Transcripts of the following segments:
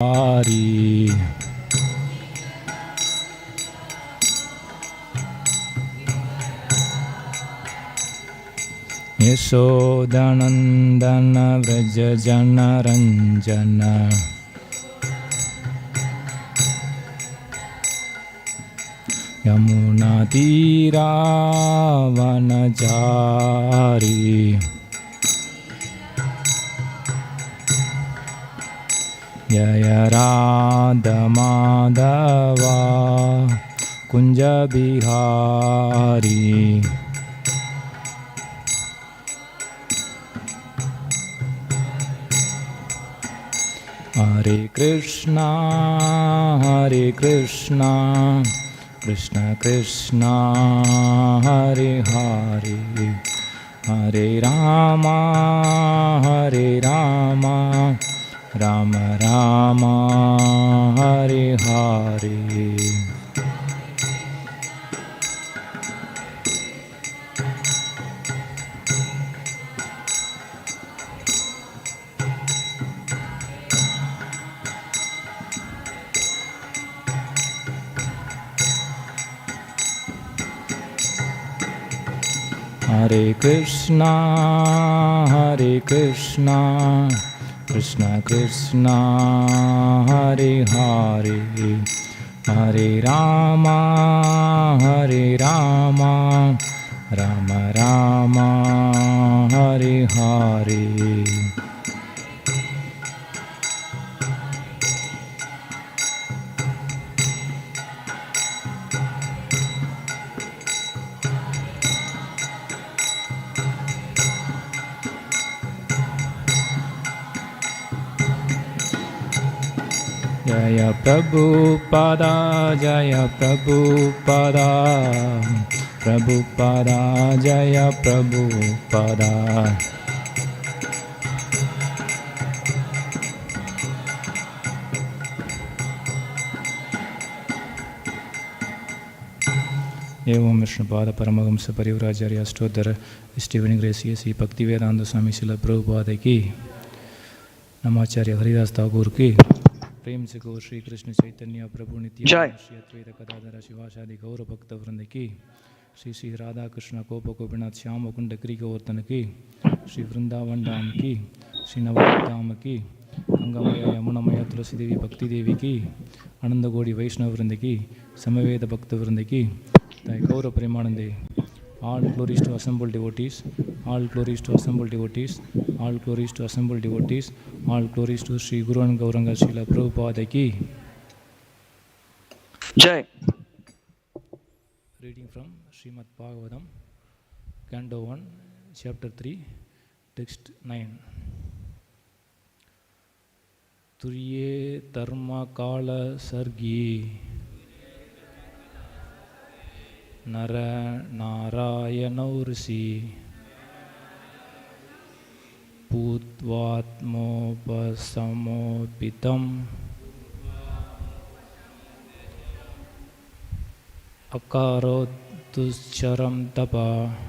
Hari Yashodanandana Vraja Jana Ranjana Yamuna Tira Vanachari Jaya Radha Madhava Kunja Bihari Hare Krishna Krishna Krishna Hare Hare Hare Rama Rama Rama Hare Hare Hare Krishna Krishna Krishna Hare Hare Hare Rama Rama Rama Hare Hare Jaya Prabhupada Jaya Prabhupada Prabhupada Jaya Prabhupada Evam Vishnupada Paramahamsa Parivrajarya Stodhara Stephen Gracie Sri Bhaktivedanta Swami Srila Prabhupada ki Namacharya Haridas Thakur ki प्रेम से गौर श्री कृष्ण चैतन्य प्रभु नित्यानंद श्री अद्वैत गदाधर शिवासादि गौर भक्त वृंद की श्री श्री राधा कृष्ण गोप गोपीनाथ श्याम मुकुंद गिरि गोवर्धन की श्री वृंदावन धाम की श्री नवद्वीप धाम की गंगामय यमुनामय तुलसी देवी भक्ति देवी की आनंद गौड़ी वैष्णव वृंद की समवेद भक्त वृंद की तय गौर प्रेमानंदे all glories to assembled devotees, all glories to assembled devotees, all glories to assembled devotees, all glories to Sri Guru and Gauranga Srila Prabhupada ki. Jai. Reading from Srimad Bhagavatam, Canto 1, Chapter 3, Text 9. Turye dharma-kalā-sarge nara-nārāyaṇau Risi bhūtvātmopaśamopetam akarot duścaraṁ tapaḥ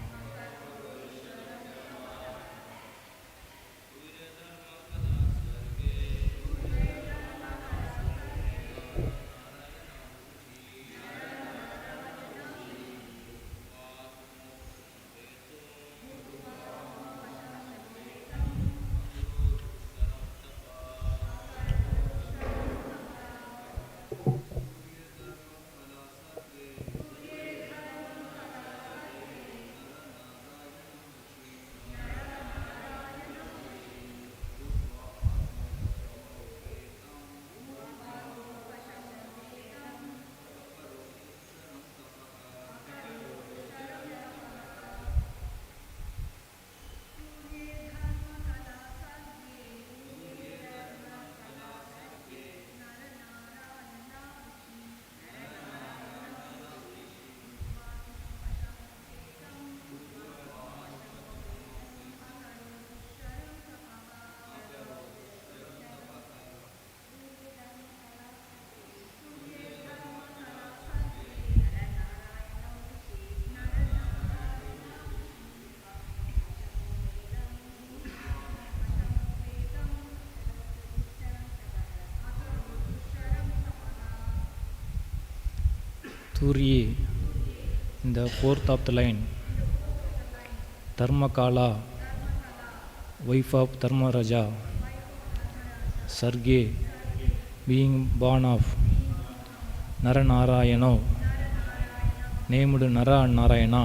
turye, in the fourth of the line, dharma-kalā, wife of Dharmarāja, sarge, being born of nara-nārāyaṇau, named Nara and Nārāyaṇa,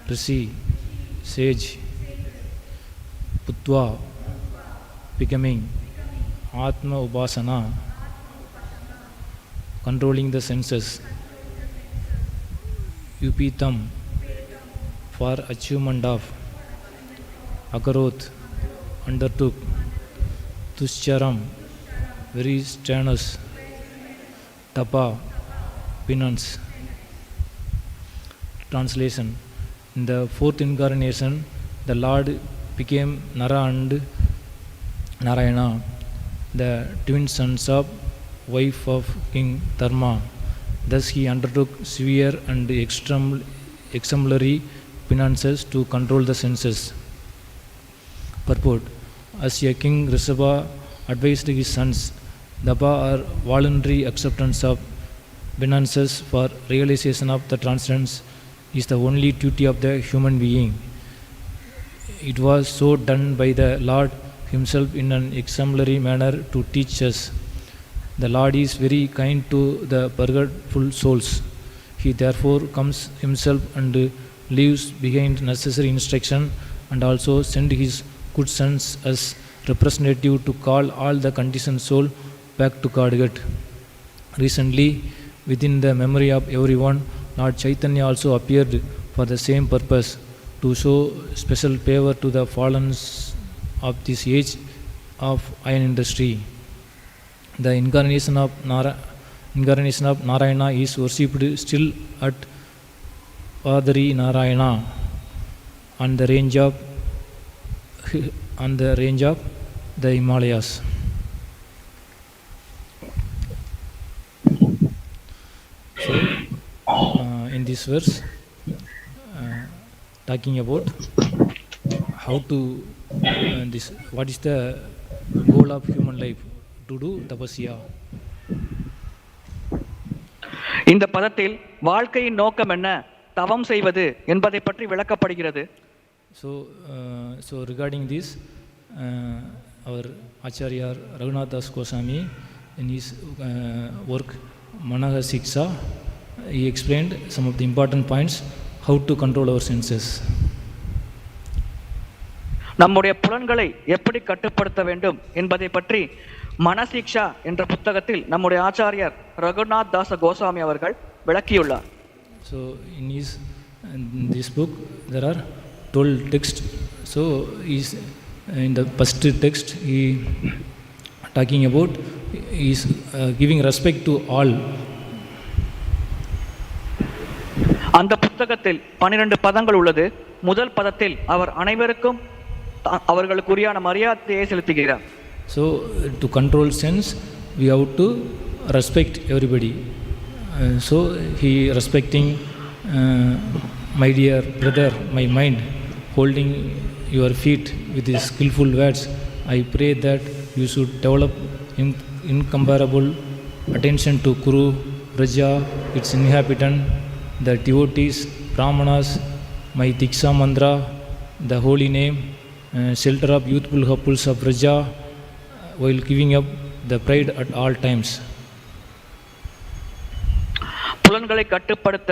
Risi, sage, bhūtvā, becoming, ātma-upaśama, controlling the senses, upetam, for achievement of, akarot, undertook, duścaraṁ, very strenuous, tapaḥ, penance. Translation: in the fourth incarnation, the Lord became Nara and Nārāyaṇa, the twin sons of wife of King Dharma. Thus he undertook severe and exemplary penances to control the senses. Purport: as a King Ṛṣabha advised his sons, tapaḥ or voluntary acceptance of penances for realization of the Transcendence is the only duty of the human being. It was so done by the Lord himself in an exemplary manner to teach us. The Lord is very kind to the forgetful souls. He therefore comes himself and leaves behind necessary instruction, and also send his good sons as representative to call all the conditioned soul back to Godhead. Recently, within the memory of everyone, Lord Chaitanya also appeared for the same purpose, to show special favor to the fallen of this age of iron industry. The incarnation of Nārāyaṇa is worshipped still at Badarī-nārāyaṇa on the range of the Himalayas. So, in this verse, talking about how to what is the goal of human life, to do tapasya. இந்த பதத்தில் வாழ்க்கையின் நோக்கம் என்ன, தவம் செய்வது என்பதை பற்றி விளக்கப்படுகிறது. So regarding this, our Acharya Raghunath Das Goswami, in his work Manaha Siksha, he explained some of the important points how to control our senses. நம்முடைய புலன்களை எப்படி கட்டுப்படுத்த வேண்டும் என்பதை பற்றி மனசிக்ஷா என்ற புத்தகத்தில் நம்முடைய ஆச்சாரியர் ரகுநாத் தாச கோஸ்வாமி அவர்கள் விளக்கியுள்ளார். So in this book there are 12 texts. So in the first text he talking about is giving respect to all. அந்த புத்தகத்தில் 12 பதங்கள் உள்ளது. முதல் பதத்தில் அவர் அனைவருக்கும் அவர்களுக்குரியான மரியாதையை செலுத்துகிறார். So to control sense we have to respect everybody. So he respecting my dear brother, my mind, holding your feet with his skillful words. I pray that you should develop incomparable attention to Kuru, Braja, its inhabitant, the devotees, Brahmanas, my Diksha mantra, the holy name, shelter of youthful couples of Braja, while giving up the pride at all times. புலன்களை கட்டுப்படுத்த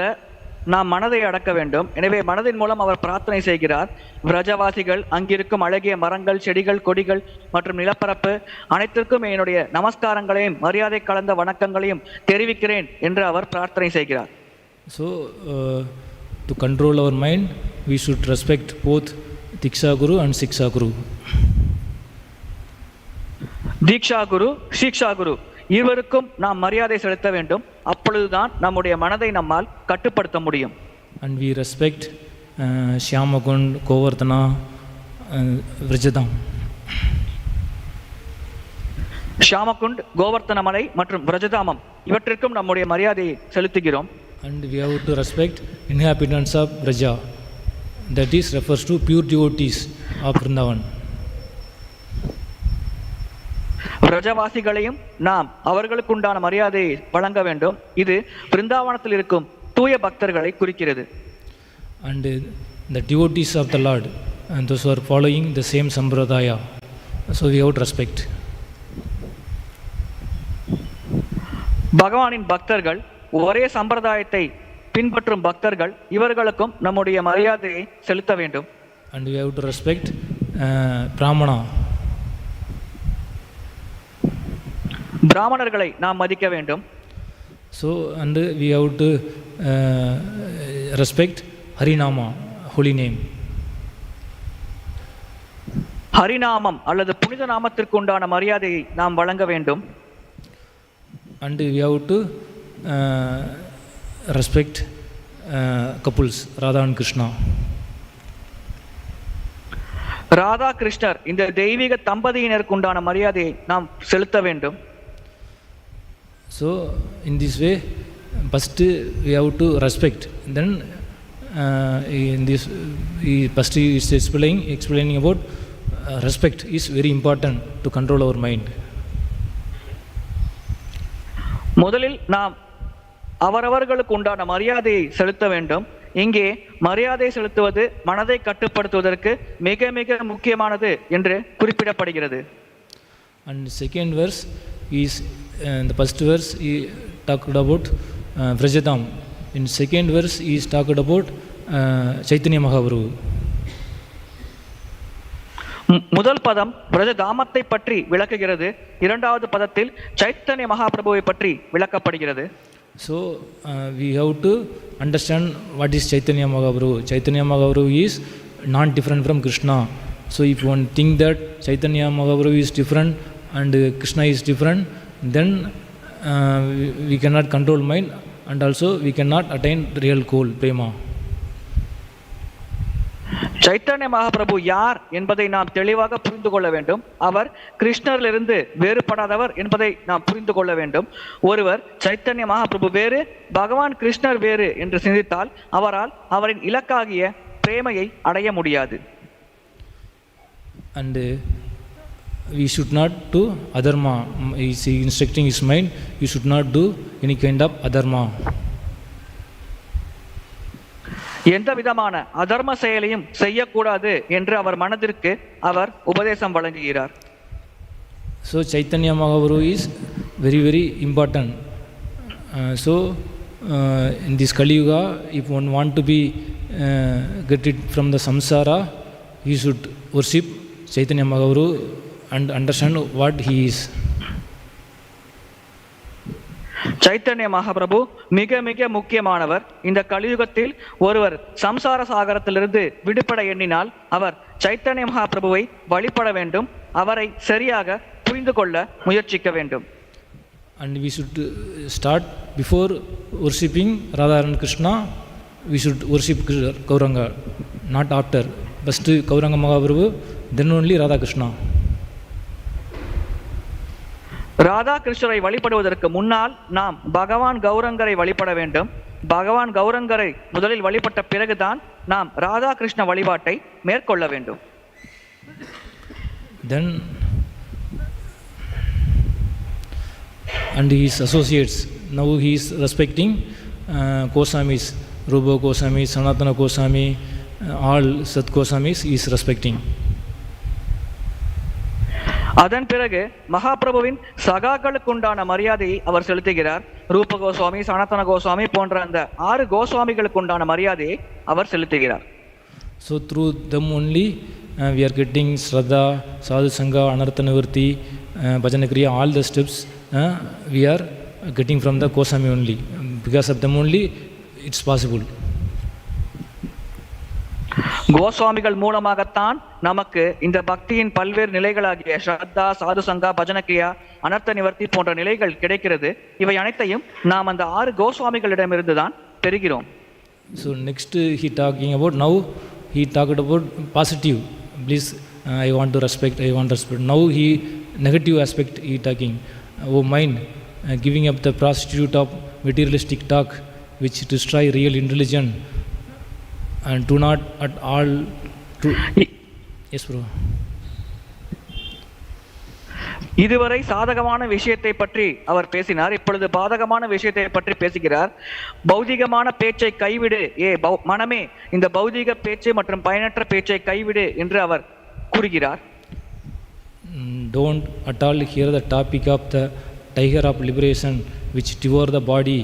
நாம் மனதை அடக்க வேண்டும். எனவே மனதின் மூலம் அவர் பிரார்த்தனை செய்கிறார். பிரஜவாசிகள், அங்கிருக்கும் அழகிய மரங்கள், செடிகள், கொடிகள் மற்றும் நிலப்பரப்பு அனைத்திற்கும் என்னுடைய நமஸ்காரங்களையும் மரியாதை கலந்த வணக்கங்களையும் தெரிவிக்கிறேன் என்று அவர் பிரார்த்தனை செய்கிறார். So to control our mind we should respect both Diksha Guru and Siksha Guru. தீக்ஷா குரு, சீக்ஷா குரு இருவருக்கும் நாம் மரியாதை செலுத்த வேண்டும். அப்பொழுதுதான் நம்முடைய மனதை நம்மால் கட்டுப்படுத்த முடியும். And we respect Shyamagund, Govardhana, Vrajadam. ஷியாமகுண்ட், கோவர்த்தனமலை மற்றும் பிரஜதாமம் இவற்றிற்கும் நம்முடைய மரியாதையை செலுத்துகிறோம். And we have to respect inhabitants of Braja. That is refers to pure devotees of Vrindavan. பிரஜவாசிகளையும் நாம் அவர்களுக்குண்டான மரியாதையை வழங்க வேண்டும். இது பிருந்தாவனத்தில் இருக்கும் தூய பக்தர்களை குறிக்கிறது. And the devotees of the Lord and those who are following the same sampradaya, so we have to respect. பகவானின் பக்தர்கள், ஒரே சம்பிரதாயத்தை பின்பற்றும் பக்தர்கள், இவர்களுக்கும் நம்முடைய மரியாதையை செலுத்த வேண்டும். And we have to respect Brahmana. பிராமணர்களை நாம் மதிக்க வேண்டும். So and we have to respect Harinama, holy name. ஹரிநாமம் அல்லது புனித நாமத்திற்கு உண்டான மரியாதையை நாம் வழங்க வேண்டும். And we have to respect couples, Radha and Krishna. Radha கிருஷ்ணர் இந்த தெய்வீக தம்பதியினருக்கு உண்டான மரியாதையை நாம் செலுத்த வேண்டும். So in this way, first we have to respect. Then in this, first he is explaining about respect is very important to control our mind. முதலில் நாம் அவரவர்களுக்கு உண்டான மரியாதையை செலுத்த வேண்டும். இங்கே மரியாதை செலுத்துவது மனதை கட்டுப்படுத்துவதற்கு மிக மிக முக்கியமானது என்று குறிப்பிடப்படுகிறது. And second verse is in the first verse he talked about Vrajadam. In second verse he is talked about Chaitanya Mahaprabhu. முதல் பதம் பிரஜதாமத்தை பற்றி விளக்குகிறது. இரண்டாவது பதத்தில் சைத்தன்ய மகாபிரபுவை பற்றி விளக்கப்படுகிறது. So we have to understand what is Chaitanya Mahaprabhu. Chaitanya Mahaprabhu is not different from Krishna. So if one think that Chaitanya Mahaprabhu is different and Krishna is different, then we cannot control mind and also we cannot attain real goal, prema. Chaitanya Mahaprabhu யார் என்பதை நாம் தெளிவாக புரிந்து கொள்ள வேண்டும். அவர் கிருஷ்ணரிலிருந்து வேறுபடாதவர் என்பதை நாம் புரிந்து கொள்ள வேண்டும். ஒருவர் சைத்தன்ய மகாபிரபு வேறு, பகவான் கிருஷ்ணர் வேறு என்று சிந்தித்தால் அவரால் அவரின் இலக்காகிய பிரேமையை அடைய முடியாது. And we should not do adharma. He is instructing his mind, you should not do any kind of adharma. எந்த விதமான அதர்ம செயலையும் செய்யக்கூடாது என்று அவர் மனதிற்கு அவர் உபதேசம் வழங்குகிறார். So Chaitanya Mahaprabhu is very very important. So in this Kali Yuga, if one want to be get it from the samsara, he should worship Chaitanya Mahaprabhu and understand what he is. Chaitanya Mahaprabhu மிக மிக முக்கியமானவர். இந்த கலியுகத்தில் ஒருவர் சம்சார சாகரத்திலிருந்து விடுபட எண்ணினால் அவர் சைத்தன்ய மகாபிரபுவை வழிபட வேண்டும், அவரை சரியாக புரிந்து கொள்ள முயற்சிக்க வேண்டும். And we should start before worshipping Radha and Krishna, we should worship Gauranga, not after. First Gauranga Mahaprabhu, then only Radha Krishna. Radha கிருஷ்ணரை வழிபடுவதற்கு முன்னால் நாம் பகவான் கௌரங்கரை வழிபட வேண்டும். பகவான் கௌரங்கரை முதலில் வழிபட்ட பிறகுதான் நாம் ராதா கிருஷ்ண வழிபாட்டை மேற்கொள்ள வேண்டும். Then and his associates, now he is respecting Gosamis, Rupa Goswami, Sanatana Goswami, all Sat Goswamis he is respecting. அதன் பிறகு மகாபிரபுவின் சகாக்களுக்கு உண்டான மரியாதையை அவர் செலுத்துகிறார். ரூப கோஸ்வாமி, சனாதன கோஸ்வாமி போன்ற அந்த 6 கோஸ்வாமிகளுக்கு உண்டான மரியாதையை அவர் செலுத்துகிறார். So through them only we are getting Shraddha, Sadhu Sangha, Anartha Nivarti, Bhajana Kriya, all the steps we are getting from the Goswami only. Because of them only it's possible. கோஸ்வாமிகள் மூலமாகத்தான் நமக்கு இந்த பக்தியின் பல்வேறு நிலைகளாகிய ஸ்ரத்தா, சாது சங்கா, பஜன கிரியா, அனர்த்த நிவர்த்தி போன்ற நிலைகள் கிடைக்கிறது. இவை அனைத்தையும் நாம் அந்த 6 கோஸ்வாமிகளிடமிருந்து தான் பெறுகிறோம். So next he talking about, now he talked about positive. Please I want to respect, I want to respect. Now he negative aspect he talking. Oh mind, giving up the prostitute of materialistic talk which destroy real intelligence and do not at all to. Yes bro. இதுவரை சாதகமான விஷயத்தை பற்றி அவர் பேசினார். இப்பொழுது பாதகமான விஷயத்தை பற்றி பேசுகிறார். பௌதிகமான பேச்சை கைவிடு, மனமே இந்த பௌதிக பேச்சு மற்றும் பயனற்ற பேச்சை கைவிடு என்று அவர் கூறுகிறார். Don't at all hear the topic of the tiger of liberation which devour the body.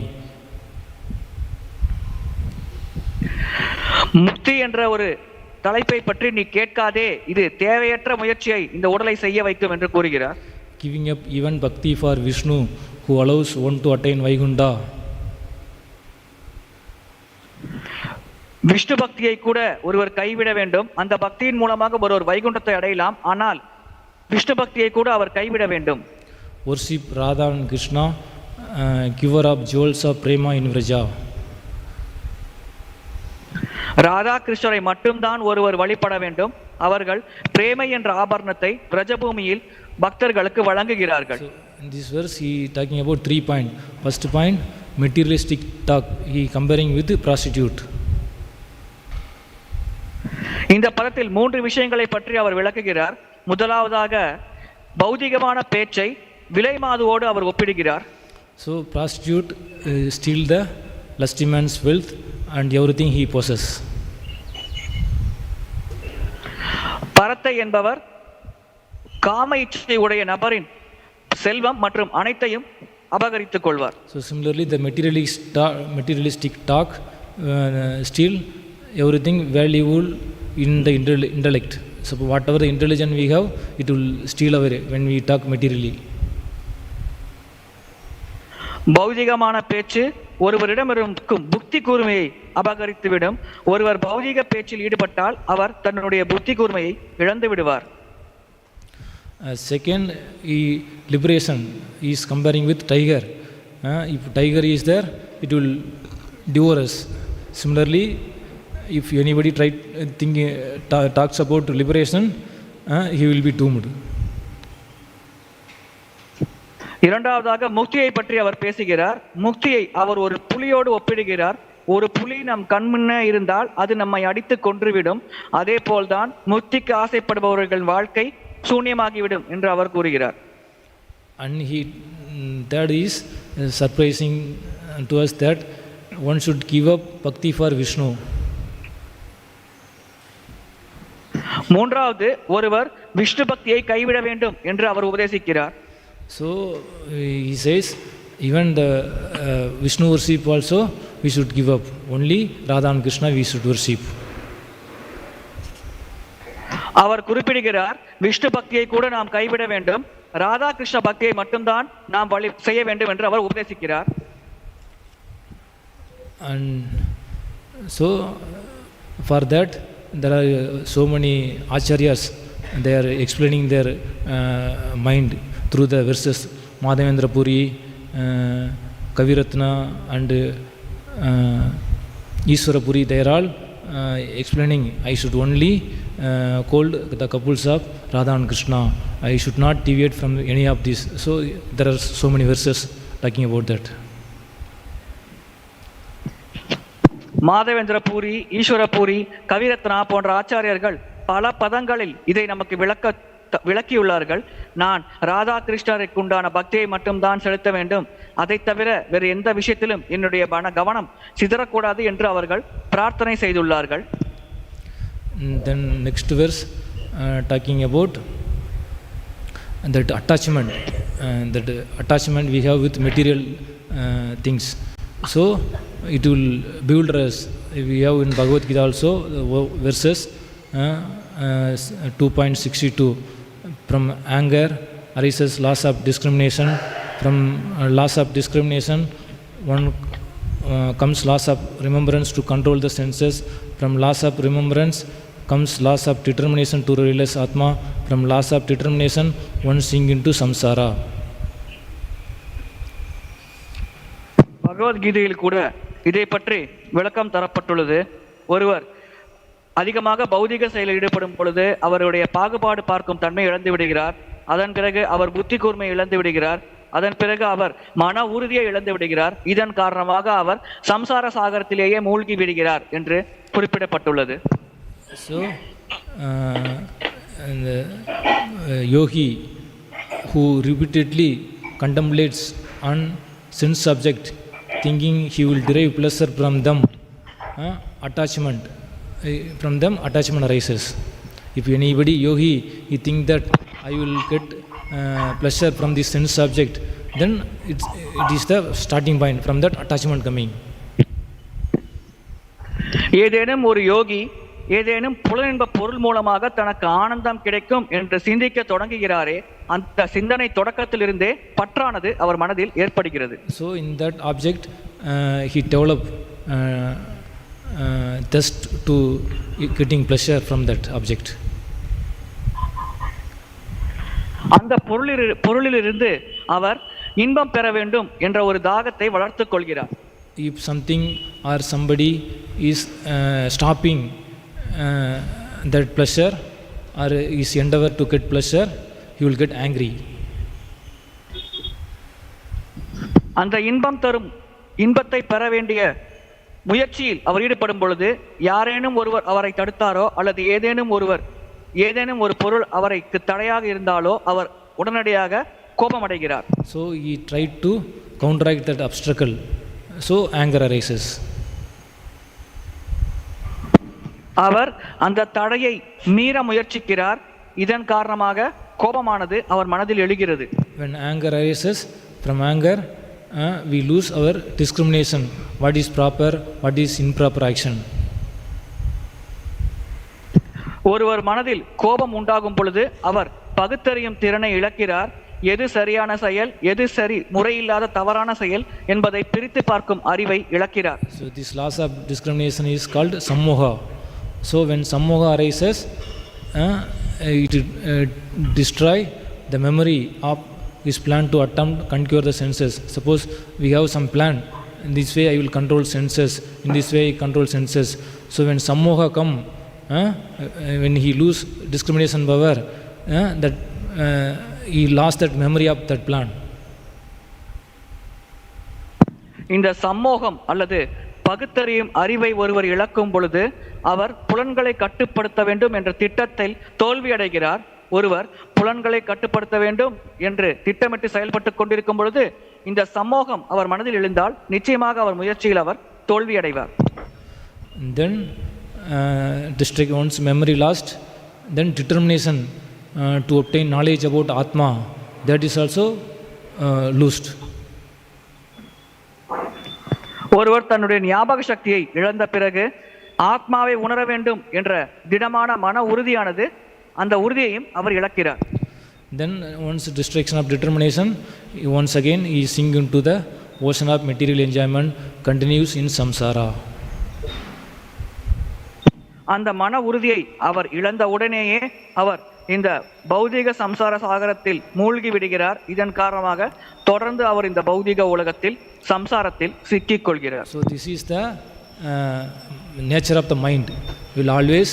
முக்தி என்ற ஒரு தலைப்பை பற்றி நீ கேட்காதே, இது தேவையற்ற முயற்சியை இந்த உடலை செய்ய வைக்கும் என்று கூறுகிறார். Giving up even bhakti for Vishnu who allows one to attain Vaikuntha. Vishnu பக்தியை கூட ஒருவர் கைவிட வேண்டும். அந்த பக்தியின் மூலமாக ஒருவர் வைகுண்டத்தை அடையலாம். ஆனால் விஷ்ணு பக்தியை கூட அவர் கைவிட வேண்டும். Worship Radha and Krishna, giver of jewels of prema in Vraja. Radha கிருஷ்ணரை மட்டும்தான் ஒருவர் வழிபட வேண்டும். அவர்கள் பிரேமை என்ற ஆபரணத்தை பிரஜபூமியில் பக்தர்களுக்கு வழங்குகிறார்கள். In this verse he talking about 3 points. First point, materialistic talk, he comparing with prostitute. இந்த பதத்தில் 3 விஷயங்களை பற்றி அவர் விளக்குகிறார். முதலாவதாக பௌதிகமான பேச்சை விலைமாதுவோடு அவர் ஒப்பிடுகிறார். So prostitute steal the lusty man's wealth and everything he possesses. பரத்தை என்பவர் காம இச்சை உடைய நபரின் செல்வம் மற்றும் அனைத்தையும் அபகரித்துக் கொள்வார். So similarly the materialistic talk steal everything valuable in the intellect. So whatever the intelligence we have, it will steal away when we talk materially. பௌதிகமான பேச்சு ஒருவரிடம் இருக்கும் புத்தி கூர்மையை அபகரித்துவிடும். ஒருவர் பௌதிக பேச்சில் ஈடுபட்டால் அவர் தன்னுடைய புத்தி கூர்மையை இழந்து விடுவார். Second, liberation is comparing with tiger. If tiger is there, it will devour us. Similarly, if anybody talks about liberation, he will be doomed. இரண்டாவதாக முக்தியை பற்றி அவர் பேசுகிறார். முக்தியை அவர் ஒரு புலியோடு ஒப்பிடுகிறார். ஒரு புலி நம் கண்முன்னே இருந்தால் அது நம்மை அடித்து கொன்றுவிடும். அதே போல்தான் முக்திக்கு ஆசைப்படுபவர்கள் வாழ்க்கை சூன்யமாகிவிடும் என்று அவர் கூறுகிறார். And that is surprising to us that one should give up bhakti for Vishnu. மூன்றாவது, ஒருவர் விஷ்ணு பக்தியை கைவிட வேண்டும் என்று அவர் உபதேசிக்கிறார். So he says even the Vishnu worship also we should give up. Only Radha and Krishna we should worship. அவர் குறிப்பிடுகிறார், விஷ்ணு பக்தியை கூட நாம் கைவிட வேண்டும், ராதா கிருஷ்ண பக்தியை மட்டும்தான் நாம் செய்ய வேண்டும் என்று அவர் உபதேசிக்கிறார். And so for that there are so many acharyas, they are explaining their mind through the verses. Madhavendra Puri, Kaviratna and Ishwara Puri, they are all explaining I should only hold the couples of Radha and Krishna. I should not deviate from any of these. So there are so many verses talking about that. Madhavendra puri, ஈஸ்வர பூரி, கவிரத்னா போன்ற ஆச்சாரியர்கள் பல பதங்களில் இதை நமக்கு விளக்கியுள்ளார்கள். நான் ராதா கிருஷ்ணருக்கு உண்டான பக்தியை மட்டும்தான் செலுத்த வேண்டும், அதை தவிர வேறு எந்த விஷயத்திலும் என்னுடைய கவனம் சிதறக்கூடாது என்று அவர்கள் பிரார்த்தனை செய்துள்ளார்கள். Then next verse talking about that attachment we have with material things. So it will bewilder us. We have in Bhagavad Gita also verses 2.62. From anger arises loss of discrimination. From loss of discrimination one comes loss of remembrance to control the senses. From loss of remembrance comes loss of determination to realize Atma. From loss of determination one sink into samsara. பகவத்கீதையில் கூட இதை பற்றி விளக்கம் தரப்பட்டுள்ளது. ஒருவர் அதிகமாக பௌதிக செயலில் ஈடுபடும் பொழுது அவருடைய பாகுபாடு பார்க்கும் தன்மை இழந்து விடுகிறார். அதன் பிறகு அவர் புத்தி கூர்மையை இழந்து விடுகிறார். அதன் பிறகு அவர் மன உறுதியை இழந்து விடுகிறார். இதன் காரணமாக அவர் சம்சார சாகரத்திலேயே மூழ்கி விடுகிறார் என்று குறிப்பிடப்பட்டுள்ளது. So yogi who repeatedly contemplates on sense subject, thinking he will derive pleasure from them, attachment arises. If anybody yogi, he think that I will get pleasure from this sense subject, then it is the starting point, from that attachment coming. ஏதேனும் ஒரு யோகி ஏதேனும் புலனின்ப பொருள் மூலமாக தனக்கு ஆனந்தம் கிடைக்கும் என்று சிந்திக்க தொடங்குகிறாரே, அந்த சிந்தனை தொடக்கத்திலிருந்தே பற்றானது அவர் மனதில் ஏற்படுகிறது. So in that object he develop thirst to getting pleasure from that object. அந்த பொருளிலிருந்து அவர் இன்பம் பெற வேண்டும் என்ற ஒரு தாகத்தை வளர்த்துக் கொள்கிறார். If something or somebody is stopping that pleasure or is endeavor to get pleasure, he will get angry. அந்த இன்பத்தை பெற வேண்டிய முயற்சியில் அவர் ஈடுபடும் பொழுது யாரேனும் ஒருவர் அவரை தடுத்தாரோ அல்லது ஏதேனும் ஒரு பொருள் அவருக்கு தடையாக இருந்தாலோ அவர் உடனடியாக கோபமடைகிறார். So he tried to counteract that obstacle, so anger arises. அவர் அந்த தடையை மீற முயற்சிக்கிறார், இதன் காரணமாக கோபமானது அவர் மனதில் எழுகிறது. When anger arises, from anger we lose our discrimination, what is proper, what is improper action. ஒருவர் மனதில் கோபம் உண்டாகும் பொழுது அவர் பகுத்தறியும் திறனை இழக்கிறார். எது சரியான செயல், எது சரி முறையில்லாத தவறான செயல் என்பதை பிரித்து பார்க்கும் அறிவை இழக்கிறார். So this loss of discrimination is called sammoha. So when sammoha arises, it destroy the memory of his plan to attempt conquer the senses. Suppose we have some plan, in this way I will control senses, in this way I control senses. So when sammoha come, when he lose discrimination power, that he lost that memory of that plan. இந்த சம்மோகம் அல்லது பகுத்தறியும் அறிவை ஒருவர் இழக்கும் பொழுது அவர் புலன்களை கட்டுப்படுத்த வேண்டும் என்ற திட்டத்தில் தோல்வியடைகிறார். ஒருவர் புலன்களை கட்டுப்படுத்த வேண்டும் என்று திட்டமிட்டு செயல்பட்டு கொண்டிருக்கும் பொழுது இந்த சம்மோகம் அவர் மனதில் எழுந்தால் நிச்சயமாக அவர் முயற்சியில் அவர் தோல்வியடைவார். Then district once memory lost, then determination to obtain knowledge about atma, that is also lost. ஒருவர் தன்னுடைய ஞாபக சக்தியை இழந்த பிறகு ஆத்மாவை உணர வேண்டும் என்ற திடமான மன உறுதியானது, அந்த உறுதியையும் அவர் இழக்கிறார். Then once distraction of determination, once again he sink into the ocean of material enjoyment, continues in samsara. அந்த மன உறுதியை அவர் இழந்த உடனேயே அவர் இந்த பௌதிக சம்சார சாகரத்தில் மூழ்கி விடுகிறார். இதன் காரணமாக தொடர்ந்து அவர் இந்த பௌதிக உலகத்தில் சம்சாரத்தில் சிக்கிக் கொள்கிறார். So this is the nature of the mind. Will always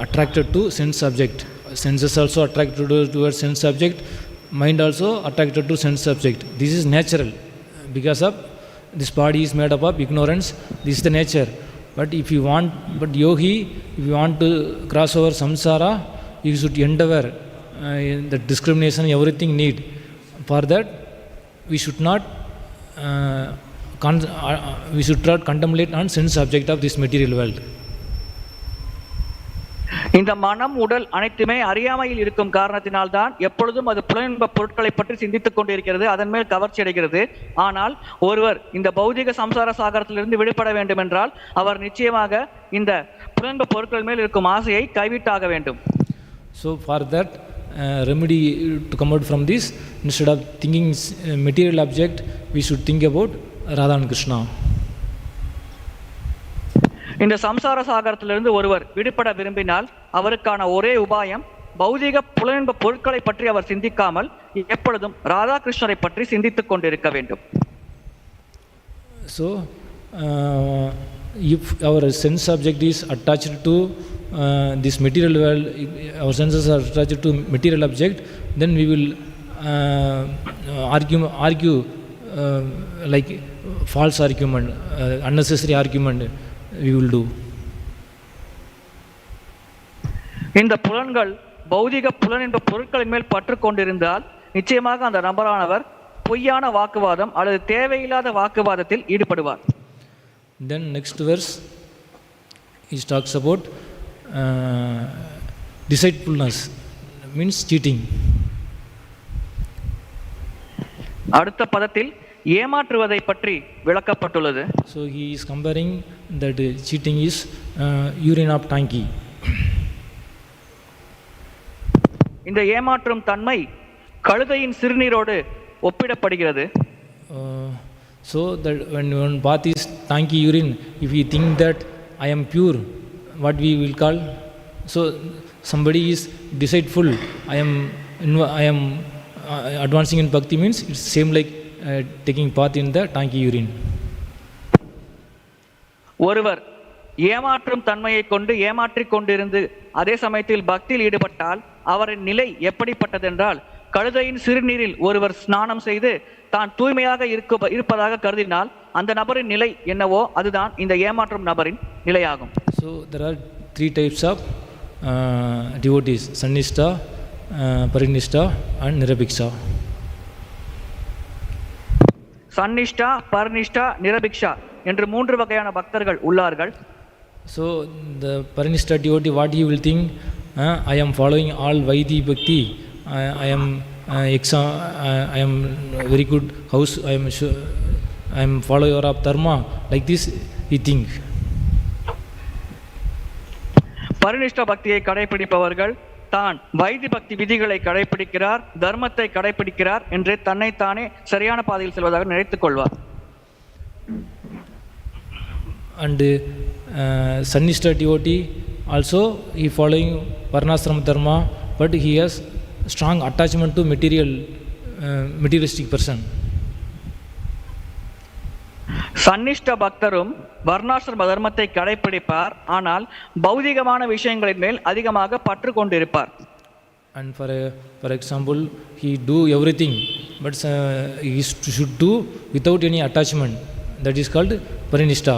attracted to sense subject. Senses also attracted towards sense subject. Mind also attracted to sense subject. This is natural because of this body is made up of ignorance. This is the nature. But if you want, yogi, if you want to cross over samsara, you should endeavor the discrimination, everything need. For that, we should not contemplate on sense object of this material world. இந்த மனம் உடல் அனைத்துமே அறியாமையில் இருக்கும் காரணத்தினால்தான் எப்பொழுதும் அது புலனின்ப பொருட்களை பற்றி சிந்தித்துக் கொண்டிருக்கிறது, அதன் மேல் கவர்ச்சி அடைகிறது. ஆனால் ஒருவர் இந்த பௌதிக சம்சார சாகரத்திலிருந்து விடுபட வேண்டும் என்றால் அவர் நிச்சயமாக இந்த புலனின்ப பொருட்கள் மேல் இருக்கும் ஆசையை கைவிட்டாக வேண்டும். So for that remedy to come out from this, instead of thinking material object, we should think about Radha and Krishna. இந்த சம்சார சாகரத்திலிருந்து ஒருவர் விடுபட விரும்பினால் அவருக்கான ஒரே உபாயம் பௌதிக புலனின்ப பொருட்களை பற்றி அவர் சிந்திக்காமல் எப்பொழுதும் ராதா கிருஷ்ணரை பற்றி சிந்தித்துக் கொண்டிருக்க வேண்டும். So if our sense subject is attached to this material world, our senses are attached to material object, then we will argue like false argument, unnecessary argument we will do. இந்த புலன்கள் பௌதிக புலனின்ப பொருட்களின் மேல் பற்று கொண்டிருந்தால் நிச்சயமாக அந்த நபரானவர் பொய்யான வாக்குவாதம் அல்லது தேவையில்லாத வாக்குவாதத்தில் ஈடுபடுவார். Then next verse he talks about deceitfulness, means cheating. அடுத்த பதத்தில் ஏமாற்றுவதை பற்றி விளக்கப்பட்டுள்ளது. So he is comparing that cheating is urine of donkey. இந்த ஏமாற்றும் தன்மை கழுதையின் சிறுநீரோடு ஒப்பிடப்படுகிறது. So that when one bath is donkey urine, if we think that I am pure, what we will call, so somebody is deceitful, I am advancing in bhakti, means it's same like taking bath in the donkey urine. ஒருவர் ஏமாற்றும் தன்மையை கொண்டு ஏமாற்றிக் கொண்டிருந்து அதே சமயத்தில் பக்தியில் ஈடுபட்டால் அவரின் நிலை எப்படிப்பட்டதென்றால், கழுதையின் சிறுநீரில் ஒருவர் ஸ்நானம் செய்து தான் தூய்மையாக இருப்பதாக கருதினால் அந்த நபரின் நிலை என்னவோ அதுதான் இந்த ஏமாற்றும் நபரின் நிலையாகும். So there are three types of devotees: sannishta, parinishta and nirabiksha. சன்னிஷ்டா, பரினிஷ்டா, நிரபிக்ஷா என்று மூன்று வகையான பக்தர்கள் உள்ளார்கள். So the parinishta devotee, what he will think, I am following all Vaidhi bhakti, I am very good house, I am follower of dharma, like this he think. பரினிஷ்ட பக்தியை கடைபிடிப்பவர்கள் தான் why this பக்தி விதிகளை கடைபிடிக்கிறார், தர்மத்தை கடைபிடிக்கிறார் என்று தன்னைத்தானே சரியான பாதையில் செல்வதாக நினைத்துக் கொள்வார். And sannishta devotee also he following varnashrama dharma, but he has strong attachment to materialistic person. சன்னிஷ்ட பக்தரும் வர்ணாசிரம தர்மத்தை கடைபிடிப்பார், ஆனால் பௌதிகமான விஷயங்களின் மேல் அதிகமாக பற்று கொண்டிருப்பார். And for example, he do everything, but he should do without any attachment. That is called parinishta.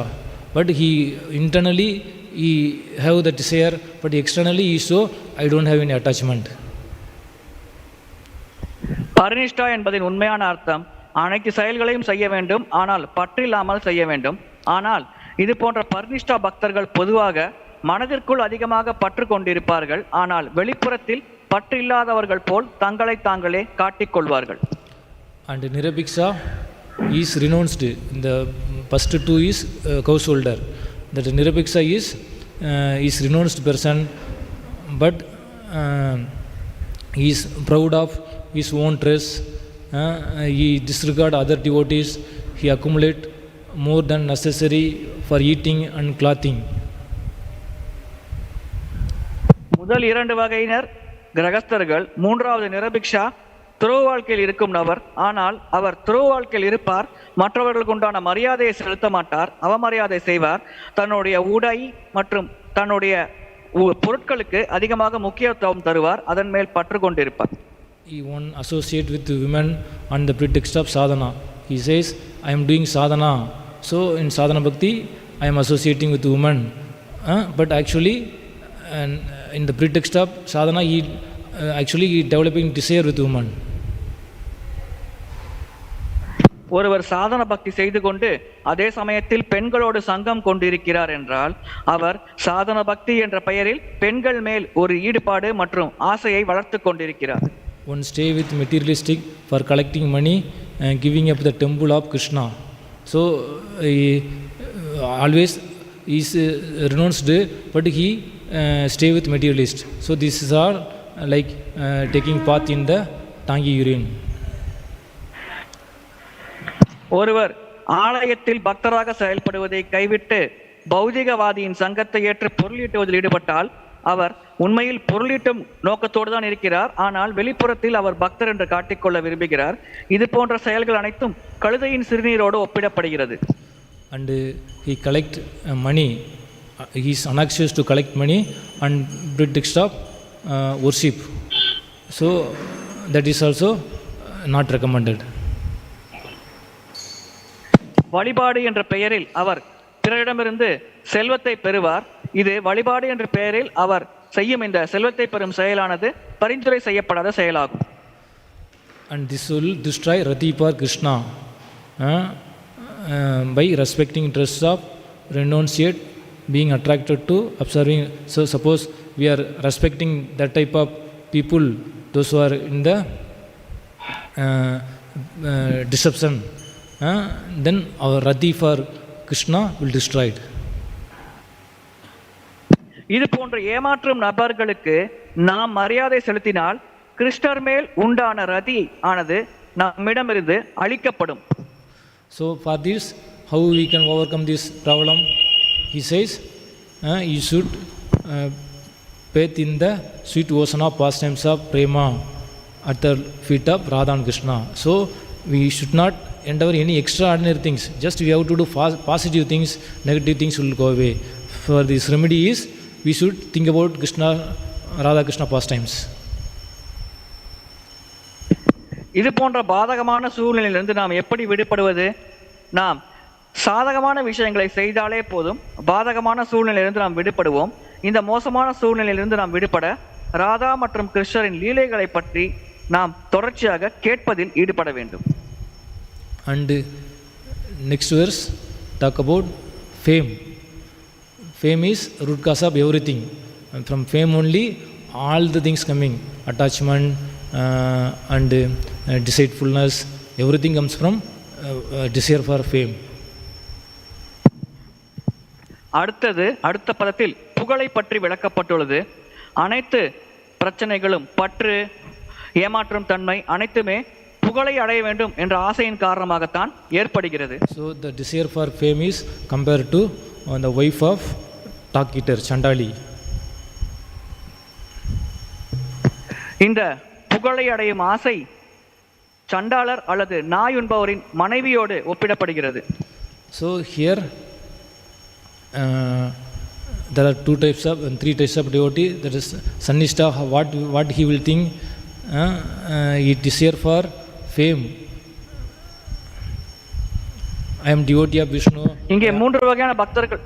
But he internally he have the desire, but externally he show I don't have any attachment. பரினிஷ்டா என்பதின் உண்மையான அர்த்தம் அனைத்து செயல்களையும் செய்ய வேண்டும், ஆனால் பற்றில்லாமல் செய்ய வேண்டும். ஆனால் இது போன்ற பரினிஷ்டா பக்தர்கள் பொதுவாக மனதிற்குள் அதிகமாக பற்று கொண்டிருப்பார்கள், ஆனால் வெளிப்புறத்தில் பற்று இல்லாதவர்கள் போல் தங்களை தாங்களே காட்டிக்கொள்வார்கள். And nirabiksha is renounced. The first two is householder. That nirabiksha is renounced person, but he is proud of his own dress. He disregard other devotees. He accumulate more than necessary for eating and clothing. முதல் இரண்டு வகையினர் கிரகஸ்தர்கள். மூன்றாவது நிரபிக்ஷா துறவு வாழ்க்கையில் இருக்கும் நபர், ஆனால் அவர் துறவு வாழ்க்கையில் இருப்பார், மற்றவர்களுக்கு உண்டான மரியாதையை செலுத்த மாட்டார், அவமரியாதை செய்வார், தன்னுடைய உடை மற்றும் தன்னுடைய பொருட்களுக்கு அதிகமாக முக்கியத்துவம் தருவார், அதன் மேல் பற்று கொண்டிருப்பார். He won't associate with women on the pretext of sadhana. He says, I am doing sadhana, so in sadhana bhakti I am associating with women, but actually in the pretext of sadhana he developing desire with women. ஒருவர் சாதன பக்தி செய்து கொண்டு அதே சமயத்தில் பெண்களோடு சங்கம் கொண்டிருக்கிறார் என்றால் அவர் சாதன பக்தி என்ற பெயரில் பெண்கள் மேல் ஒரு ஈடுபாடு மற்றும் ஆசையை வளர்த்து கொண்டிருக்கிறார். One stay with materialistic for collecting money and giving up the temple of Krishna. So he always is renounced, but he stay with materialist. So this is all like taking part in the tangi urine. ஒருவர் ஆலயத்தில் பக்தராக செயல்படுவதை கைவிட்டு பௌதிகவாதியின் சங்கத்தை ஏற்று பொருளீட்டுவதில் ஈடுபட்டால் அவர் உண்மையில் பொருளீட்டும் நோக்கத்தோடு தான் இருக்கிறார், ஆனால் வெளிப்புறத்தில் அவர் பக்தர் என்று காட்டிக்கொள்ள விரும்புகிறார். இது போன்ற செயல்கள் அனைத்தும் கழுதையின் சிறுநீரோடு ஒப்பிடப்படுகிறது. And he collect money. He is anxious to collect money and pretext of worship. So that is also not recommended. வழிபாடு என்ற பெயரில் அவர் பிறரிடமிருந்து செல்வத்தை பெறுவார். இது வழிபாடு என்ற பெயரில் அவர் செய்யும் இந்த செல்வத்தை பெறும் செயலானது பரிந்துரை செய்யப்படாத செயலாகும். and this will destroy rati for Krishna by respecting interests of renunciate, being attracted to observing. So suppose we are respecting that type of people, those who are in the deception, then our rati for Krishna will destroy it. இது போன்ற ஏமாற்றும் நபர்களுக்கு நாம் மரியாதை செலுத்தினால் கிருஷ்ணர் மேல் உண்டான ரதி ஆனது நம்மிடமிருந்து அழிக்கப்படும். So for this, how we can overcome this problem? He says, you should bathe in the sweet ocean of pastimes of prema at the feet of Radha and Krishna. So we should not endeavor any extraordinary things. Just we have to do positive things, negative things will go away. For this remedy is, we should think about Krishna, Radha Krishna pastimes. இது போன்ற பாதகமான சூழ்நிலையிலிருந்து நாம் எப்படி விடுபடுவது? நாம் சாதகமான விஷயங்களை செய்தாலே போதும், பாதகமான சூழ்நிலையிலிருந்து நாம் விடுபடுவோம். இந்த மோசமான சூழ்நிலையிலிருந்து நாம் விடுபட ராதா மற்றும் கிருஷ்ணரின் லீலைகளை பற்றி நாம் தொடர்ச்சியாக கேட்பதில் ஈடுபட வேண்டும். And next verse talk about fame. Fame is root cause of everything. And from fame only all the things coming, attachment and deceitfulness, everything comes from desire for fame. அடுத்த பதத்தில் புகழை பற்றி விளக்கப்பட்டுள்ளது. அனைத்து பிரச்சனைகளும், பற்று, ஏமாற்றும் தன்மை அனைத்துமே புகழை அடைய வேண்டும் என்ற ஆசையின் காரணமாகத்தான் ஏற்படுகிறது. So the desire for fame is compared to the wife of talk eater Chandali. இந்த புகழை அடையும் ஆசை சண்டாளர் அல்லது நாய் உண்பவரின் மனைவியோடு ஒப்பிடப்படுகிறது. So here there are two types of and three types of devotee. That is Sannishta, what he will think, he desire for fame. I am devotee of Vishnu. இங்கே மூன்று வகையான பக்தர்கள்.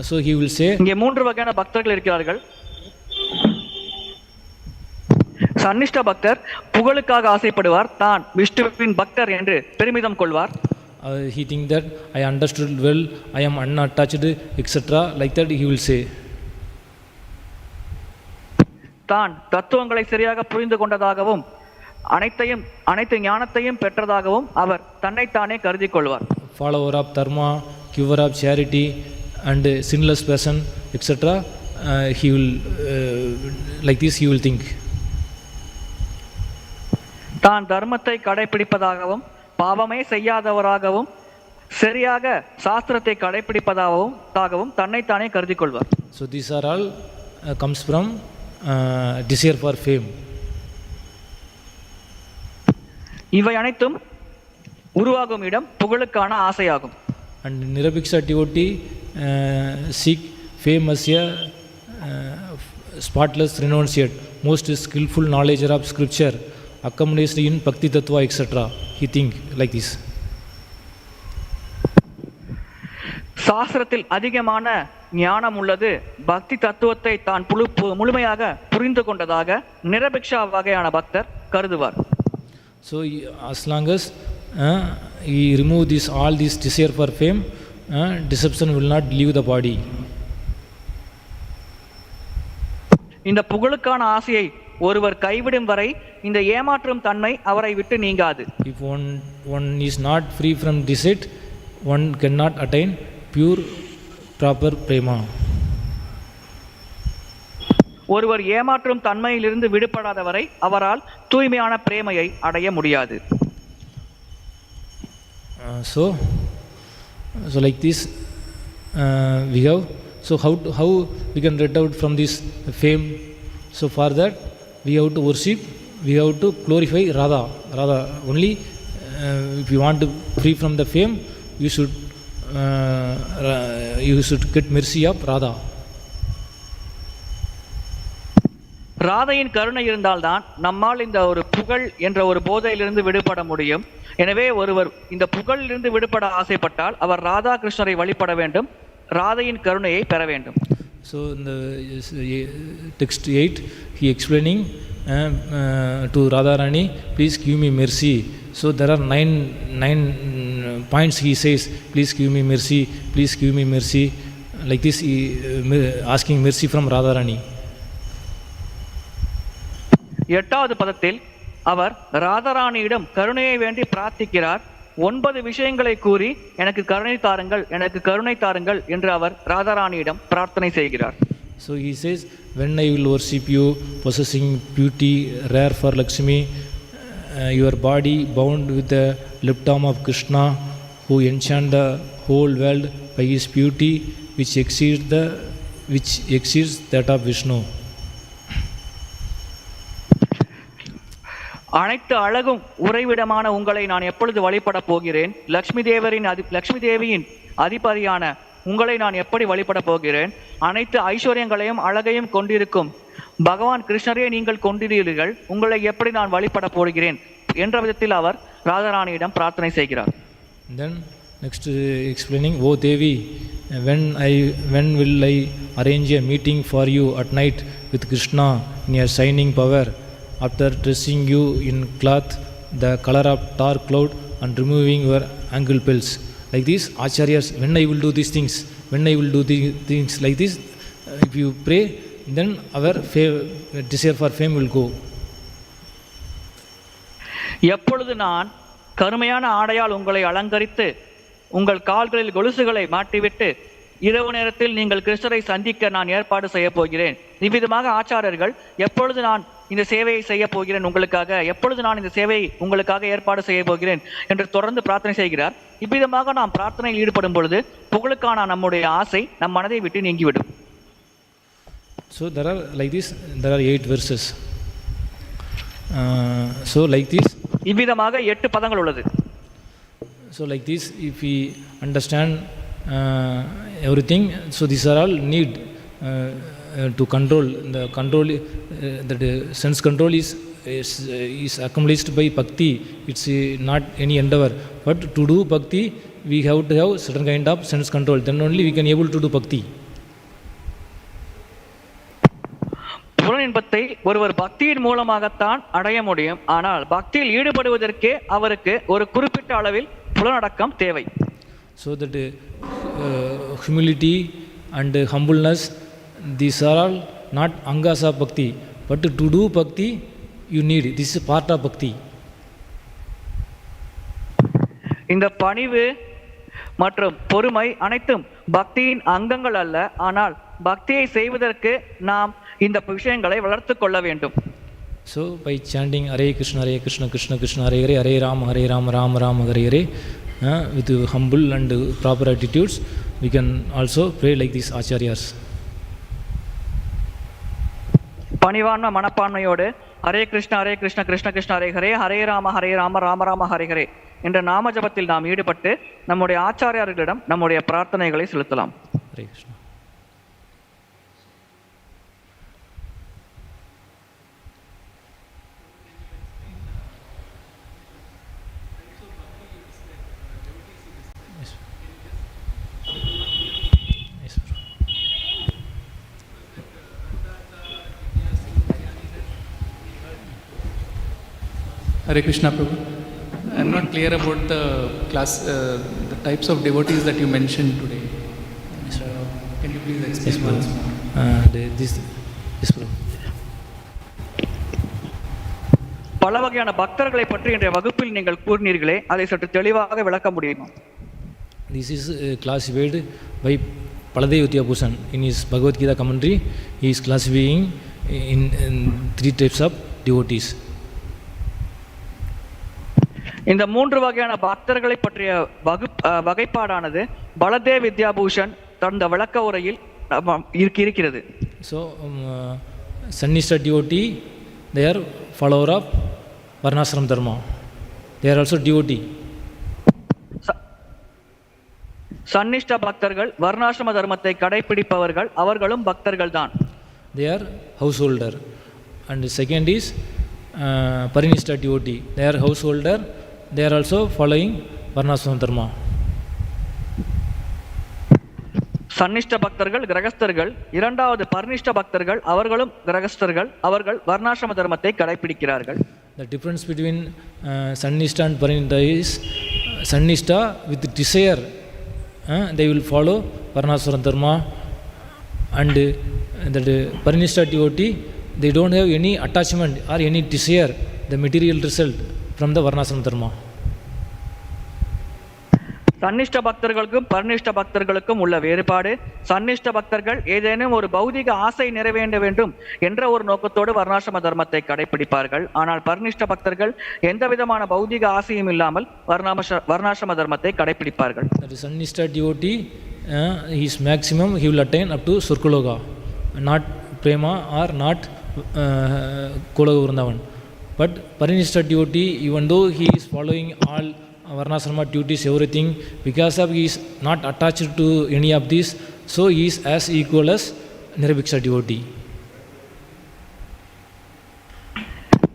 So he will say, இங்கே மூன்று வகையான பக்தர்கள் இருக்கிறார்கள். சன்னிஷ்ட பக்தர் புகழுக்காக ஆசைப்படுவார், தான் விஷ்ணுவின் பக்தர் என்று பெருமிதம் கொள்வார். He think that I understood well, I am unattached, etc. Like that he will say. தான் தத்துவங்களை சரியாக புரிந்து கொண்டதாகவும் அனைத்து ஞானத்தையும் பெற்றதாகவும் அவர் தன்னைத்தானே கருதி கொள்வார். Follower of dharma, giver of charity and sinless person, etc. He will like this he will think. தான் தர்மத்தை கடைபிடிப்பதாகவும் பாவமே செய்யாதவராகவும் சரியாக சாஸ்திரத்தை கடைபிடிப்பதாகவும் தன்னைத்தானே கருதி கொள்வார். So these are all comes from desire for fame. இவை அனைத்தும் உருவாகும் இடம் புகழுக்கான ஆசையாகும். And Nirabiksha devotee seek fame as a spotless renunciate, most skillful knowledge of scripture, accomplished in bhakti tattva, etc. He think like this. சாஸ்திரத்தில் அதிகமான ஞானம் உள்ளது, பக்தி தத்துவத்தை தான் முழுமையாக புரிந்து கொண்டதாக நிரபிக்ஷா வகையான பக்தர் கருதுவார். So as long as he remove all this desire for fame, deception will not leave the body. இந்த புகழுக்கான ஆசையை ஒருவர் கைவிடும் வரை இந்த ஏமாற்றும் தன்மை அவரை விட்டு நீங்காது. If one is not free from deceit, one cannot attain pure proper prema. ஒருவர் ஏமாற்றும் தன்மையிலிருந்து விடுபடாத வரை அவரால் தூய்மையான பிரேமையை அடைய முடியாது. So like this we have. So how we can get out from this fame? So for that we have to worship, we have to glorify Radha only. If you want to free from the fame, you should get mercy of Radha. ராதையின் கருணை இருந்தால்தான் நம்மால் இந்த ஒரு புகழ் என்ற ஒரு போதையிலிருந்து விடுபட முடியும். எனவே ஒருவர் இந்த புகழிலிருந்து விடுபட ஆசைப்பட்டால் அவர் ராதா கிருஷ்ணரை வழிபட வேண்டும், ராதையின் கருணையை பெற வேண்டும். So in the text 8 he explaining to Radharani, please give me mercy. So there are nine points he says, please give me mercy, please give me mercy. Like this, asking mercy from Radharani. எட்டாவது பதத்தில் அவர் ராதாராணியிடம் கருணையை வேண்டி பிரார்த்திக்கிறார். 9 விஷயங்களை கூறி எனக்கு கருணை தாருங்கள், எனக்கு கருணை தாருங்கள் என்று அவர் ராதாராணியிடம் பிரார்த்தனை செய்கிறார். So he says, when I will worship you, possessing beauty rare for Lakshmi, your body bound with the left arm of Krishna, who enchant the whole world by his beauty, which exceeds that of Vishnu. அனைத்து அழகும் உறைவிடமான உங்களை நான் எப்பொழுது வழிபட போகிறேன்? லக்ஷ்மி தேவியின் அதிபதியான உங்களை நான் எப்படி வழிபட போகிறேன்? அனைத்து ஐஸ்வர்யங்களையும் அழகையும் கொண்டிருக்கும் பகவான் கிருஷ்ணரே நீங்கள் கொண்டிருக்கிறீர்கள், உங்களை எப்படி நான் வழிபட போகிறேன் என்ற விதத்தில் அவர் ராதாராணியிடம் பிரார்த்தனை செய்கிறார். Then next explaining, O Devi, when will I arrange a meeting for you at night with Krishna in your shining power, after dressing you in cloth the color of dark cloud and removing your ankle bells? Like this, acharyas, when I will do these things, when I will do these things like this, if you pray, then our desire for fame will go. எப்பொழுது நான் கருமையான ஆடையால் உங்களை அலங்கரித்து உங்கள் கால்களில் கொலுசுகளை மாட்டிவிட்டு இரவு நேரத்தில் நீங்கள் கிருஷ்ணரை சந்திக்க நான் ஏற்பாடு செய்ய போகிறேன். இவ்விதமாக ஆச்சாரியர்கள் எப்பொழுது நான் இந்த சேவையை செய்ய போகிறேன் உங்களுக்காக, எப்பொழுது நான் இந்த சேவையை உங்களுக்காக ஏற்பாடு செய்ய போகிறேன் என்று தொடர்ந்து பிரார்த்தனை செய்கிறார். இவ்விதமாக நாம் பிரார்த்தனையில் ஈடுபடும் பொழுது புகழுக்கான நம்முடைய ஆசை நம் மனதை விட்டு நீங்கிவிடும். So there are 8 verses. So like this, இவ்விதமாக 8 பதங்கள் உள்ளது. So like this, if we understand everything, so these are all need to control. The control, that sense control is accomplished by bhakti. It's not any endeavor. But to do bhakti, we have to have certain kind of sense control. Then only we can able to do bhakti. புலனின்பத்தை ஒருவர் பக்தியின் மூலமாகத்தான் அடைய முடியும். ஆனால் பக்தியில் ஈடுபடுவதற்கே அவருக்கு ஒரு குறிப்பிட்ட அளவில் புலனடக்கம் தேவை. So that humility and humbleness, these are all not angas of bhakti, but to do bhakti you need, this is part of bhakti. இந்த பணிவு மற்றும் பொறுமை அனைத்தும் பக்தியின் அங்கங்கள் அல்ல, ஆனால் பக்தியை செய்வதற்கு நாம் இந்த விஷயங்களை வளர்த்து கொள்ள வேண்டும். So by chanting Hare Krishna Krishna Krishna Hare Hare, Hare Rama Rama Rama Hare Hare, with humble and proper attitudes, we can also pray like these acharyas. பணிவான மனப்பான்மையோடு ஹரே கிருஷ்ணா கிருஷ்ண கிருஷ்ண ஹரே ஹரே, ஹரே ராம ராம ராம ஹரே ஹரே என்ற நாம ஜபத்தில் நாம் ஈடுபட்டு நம்முடைய ஆச்சாரியார்களிடம் நம்முடைய பிரார்த்தனைகளை செலுத்தலாம். Hare Krishna. Hare Krishna Prabhu. I am not clear about the types of devotees that you mentioned today. Can you please explain once more? Yes, Prabhu. பல வகையான பக்தர்களை பற்றி இன்றைய வகுப்பில் நீங்கள் கூறினீர்களே, அதை சற்று தெளிவாக விளக்க முடியுமா? This is classified by Baladeva Bhushan in his Bhagavad Gita commentary. He is classifying in 3 types of devotees. இந்த 3 வகையான பக்தர்களை பற்றிய வகைப்பாடானது பலதேவ வித்யாபூஷன் தந்த விளக்க உரையில் இருக்கிறது. So Sannishta devotee, they are follower of varnashram dharma. They are also devotee. சன்னிஷ்ட பக்தர்கள் வர்ணாசிரம தர்மத்தை கடைபிடிப்பவர்கள், அவர்களும் பக்தர்கள் தான். They are householder. And second is parinishta devotee. They are householder. They are also following varnashram dharma. சன்னிஷ்ட பக்தர்கள் கிரகஸ்தர்கள், இரண்டாவது பரிநிஷ்ட பக்தர்கள் அவர்களும் கிரகஸ்தர்கள், அவர்கள் வர்ணாசிரம தர்மத்தை கடைபிடிக்கிறார்கள். The difference between Sannishta and Parinishta is Sannishta with desire they will follow Varnashrama Dharma, and that Parinishta devotee they don't have any attachment or any desire the material result from the Varnashrama Dharma. சன்னிஷ்ட பக்தர்களுக்கும் பரிநிஷ்ட பக்தர்களுக்கும் உள்ள வேறுபாடு, சன்னிஷ்ட பக்தர்கள் ஏதேனும் ஒரு பௌதிக ஆசை நிறைவேற்ற வேண்டும் என்ற ஒரு நோக்கத்தோடு வர்ணாசிரம தர்மத்தை கடைபிடிப்பார்கள். ஆனால் பரிநிஷ்ட பக்தர்கள் எந்த விதமான பௌதிக ஆசையும் இல்லாமல் வர்ணாசிரம தர்மத்தை கடைபிடிப்பார்கள். Sannishta devotee his maximum he will attain up to Surkaloka, not Prema or not Koloka Vrindavan. But Parinishta devotee, even though he is following all Varnashrama duties, everything, because of he is not attached to any of these, so he is as equal as Nirabhiksha devotee.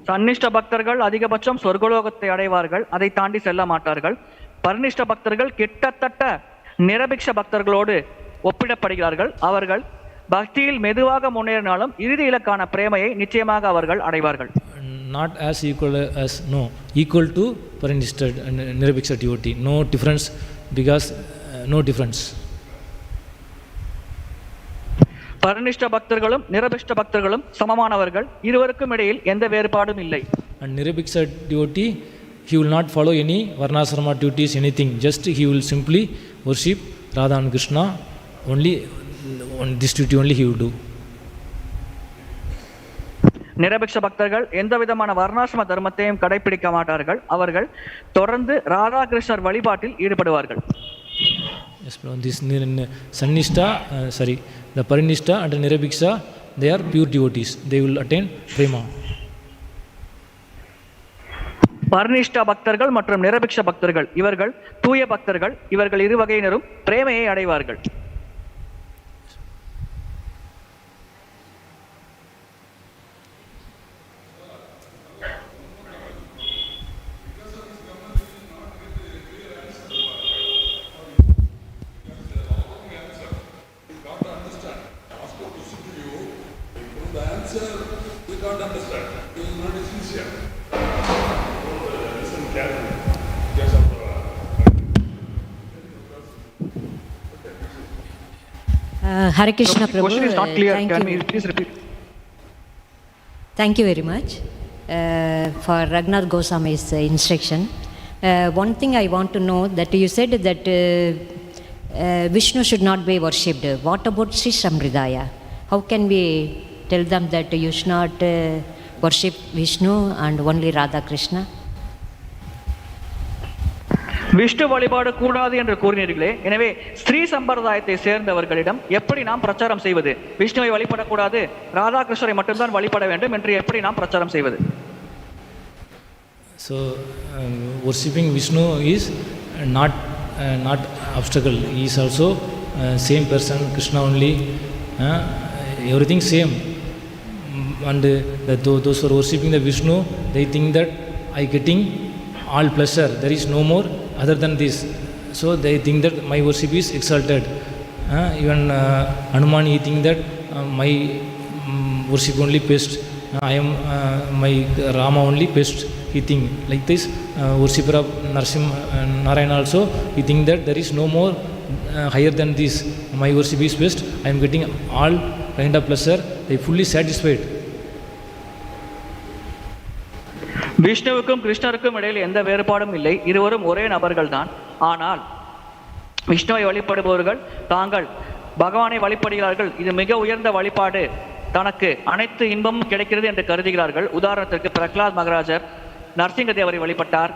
சன்னிஷ்ட பக்தர்கள் அதிகபட்சம் சொர்க்கலோகத்தை அடைவார்கள், அதை தாண்டி செல்ல மாட்டார்கள். பரிநிஷ்ட பக்தர்கள் கிட்டத்தட்ட நிரபிக்ஷ பக்தர்களோடு ஒப்பிடப்படுகிறார்கள். அவர்கள் பக்தியில் மெதுவாக முன்னேறினாலும் இறுதி இலக்கான பிரேமையை நிச்சயமாக அவர்கள் அடைவார்கள். Not as equal as, no, equal to Parinishta and Nirabhiksha devotee. No difference, because no difference. பரிநிஷ்ட பக்தர்களும் நிரபிஷ்ட பக்தர்களும் சமமானவர்கள், இருவருக்கும் இடையில் எந்த வேறுபாடும் இல்லை. And Nirabhiksha devotee, he will not follow any Varnashrama duties, anything, just he will simply worship Radha and Krishna, only on this duty only he will do. நிரபிக்ஷ பக்தர்கள் எந்த விதமான வர்ணாசிரம தர்மத்தையும் கடைபிடிக்க மாட்டார்கள். அவர்கள் தொடர்ந்து ராதா கிருஷ்ணர் வழிபாட்டில் ஈடுபடுவார்கள். Yes, this Sannishta, the Parinishta and the Nirabhiksha, they are pure devotees. They will attain prema. பரிநிஷ்ட பக்தர்கள் மற்றும் நிரபிக்ஷ பக்தர்கள் இவர்கள் தூய பக்தர்கள். இவர்கள் இரு வகையினரும் பிரேமையை அடைவார்கள். Hare Krishna Prabhu. Question is not clear. Can you please repeat? Thank you very much for Raghunath Goswami's instruction. One thing I want to know, that you said that Vishnu should not be worshipped. What about Sri Samridaya? How can we tell them that you should not worship Vishnu and only Radha Krishna? Vishnu வழிபாடு கூடாது என்று கூறினீர்களே, எனவே ஸ்ரீ சம்பிரதாயத்தை சேர்ந்தவர்களிடம் எப்படி நாம் பிரச்சாரம் செய்வது? விஷ்ணுவை வழிபடக்கூடாது, ராதாகிருஷ்ணரை மட்டும்தான் வழிபட வேண்டும் என்று எப்படி நாம் பிரச்சாரம் செய்வது? So worshipping Vishnu is not obstacle. He is also same person, Krishna only, everything same. And those who are worshipping the Vishnu, they think that I getting all pleasure, there is no more other than this. So they think that my worship is exalted. Even Hanuman, he think that my worship only best. I am my Rama only best. He think like this. Worshipper of Narayan also, he think that there is no more higher than this. My worship is best. I am getting all kind of pleasure. They fully satisfied. விஷ்ணுவுக்கும் கிருஷ்ணருக்கும் இடையில் எந்த வேறுபாடும் இல்லை, இருவரும் ஒரே நபர்கள் தான். ஆனால் விஷ்ணுவை வழிபடுபவர்கள் தாங்கள் பகவானை வழிபடுகிறார்கள், இது மிக உயர்ந்த வழிபாடு, தனக்கு அனைத்து இன்பமும் கிடைக்கிறது என்று கருதுகிறார்கள். உதாரணத்திற்கு பிரகலாத் மகாராஜர் நரசிங்க தேவரை வழிபட்டார்,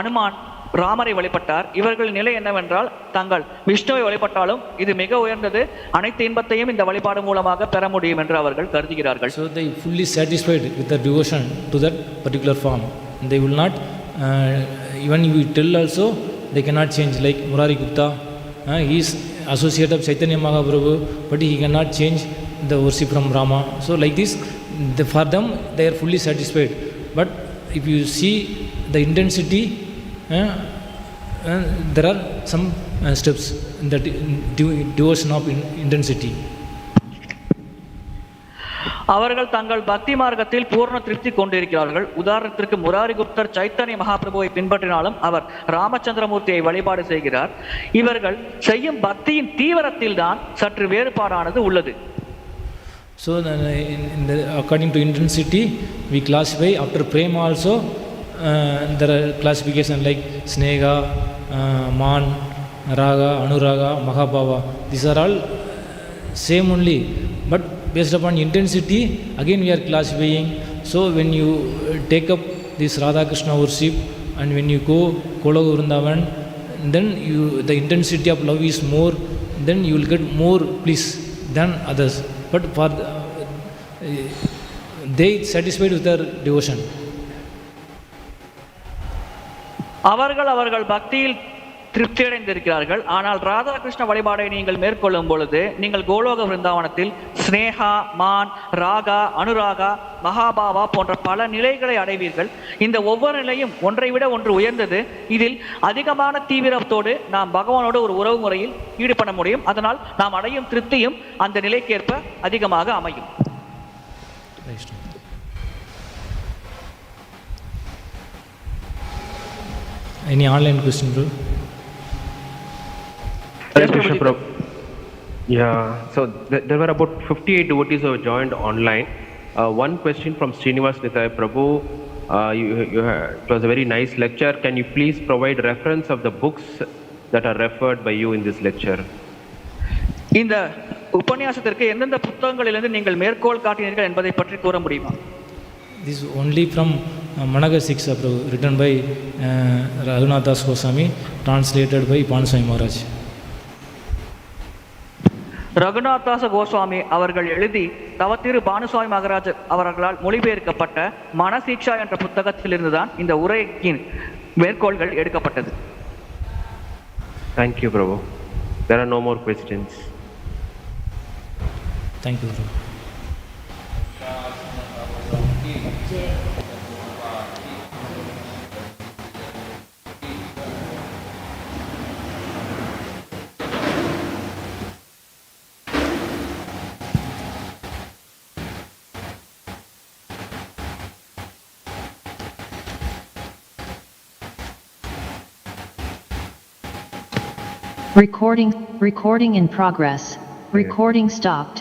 அனுமான் ராமரை வழிபட்டார். இவர்களின் நிலை என்னவென்றால், தங்கள் விஷ்ணுவை வழிபட்டாலும் இது மிக உயர்ந்தது, அனைத்து இன்பத்தையும் இந்த வழிபாடு மூலமாக பெற முடியும் என்று அவர்கள் கருதுகிறார்கள். So they fully satisfied with the devotion to that particular form. They will not even if you tell also they cannot change. Like Murari Gupta, he is associate of Chaitanya Mahaprabhu, but he cannot change the worship from Rama. So like this, for them they are fully satisfied. But if you see the intensity, there are some steps in the devotion of intensity. அவர்கள் தங்கள் பக்தி மார்க்கத்தில் பூர்ண திருப்தி கொண்டிருக்கிறார்கள். உதாரணத்திற்கு முராரி குப்தர் சைத்தன்ய மகாபிரபுவை பின்பற்றினாலும் அவர் ராமச்சந்திரமூர்த்தியை வழிபாடு செய்கிறார். இவர்கள் செய்யும் பக்தியின் தீவிரத்தில் தான் சற்று வேறுபாடானது உள்ளது. So according to intensity we classify. After prema also there are classification like snega, man, raga, anuraga, mahabhava. These are all same only, but based upon intensity again we are classifying. So when you take up this Radha Krishna worship and when you go Goloka Vrindavan, then the intensity of love is more, then you will get more bliss than others. But for they satisfied with their devotion. அவர்கள் பக்தியில் திருப்தி அடைந்திருக்கிறார்கள். ஆனால் ராதாகிருஷ்ண வழிபாடை நீங்கள் மேற்கொள்ளும் பொழுது நீங்கள் கோலோக விருந்தாவனத்தில் ஸ்னேகா, மான், ராகா, அனுராகா, மகாபாவா போன்ற பல நிலைகளை அடைவீர்கள். இந்த ஒவ்வொரு நிலையும் ஒன்றை விட ஒன்று உயர்ந்தது. இதில் அதிகமான தீவிரத்தோடு நாம் பகவானோடு ஒரு உறவு முறையில் ஈடுபட முடியும். அதனால் நாம் அடையும் திருப்தியும் அந்த நிலைக்கேற்ப அதிகமாக அமையும். Any online question, bro? Yeah, so there were about 58 devotees who have joined online. One question from strenuous Prabhu. It was a very nice lecture. Can you please provide reference of the books that are referred by you in this lecture? இந்த உபன்யாசத்திற்கு எந்தெந்த புத்தகங்களிலிருந்து நீங்கள் மேற்கோள் காட்டினீர்கள் என்பதை பற்றி கூற முடியுமா? This is only from Managa Siksha, written by Raghunath Das Goswami, translated by Panswami Maharaj. ரகுநாதாச Goswami அவர்கள் எழுதி தவத்திரு பானுசுவாமி மகாராஜ் அவர்களால் மொழிபெயர்க்கப்பட்ட மனசீக்ஷா என்ற புத்தகத்திலிருந்துதான் இந்த உரையின் மேற்கோள்கள் எடுக்கப்பட்டது. Thank you, Prabhu. There are no more questions. Thank you, Prabhu. Recording in progress. Recording stopped.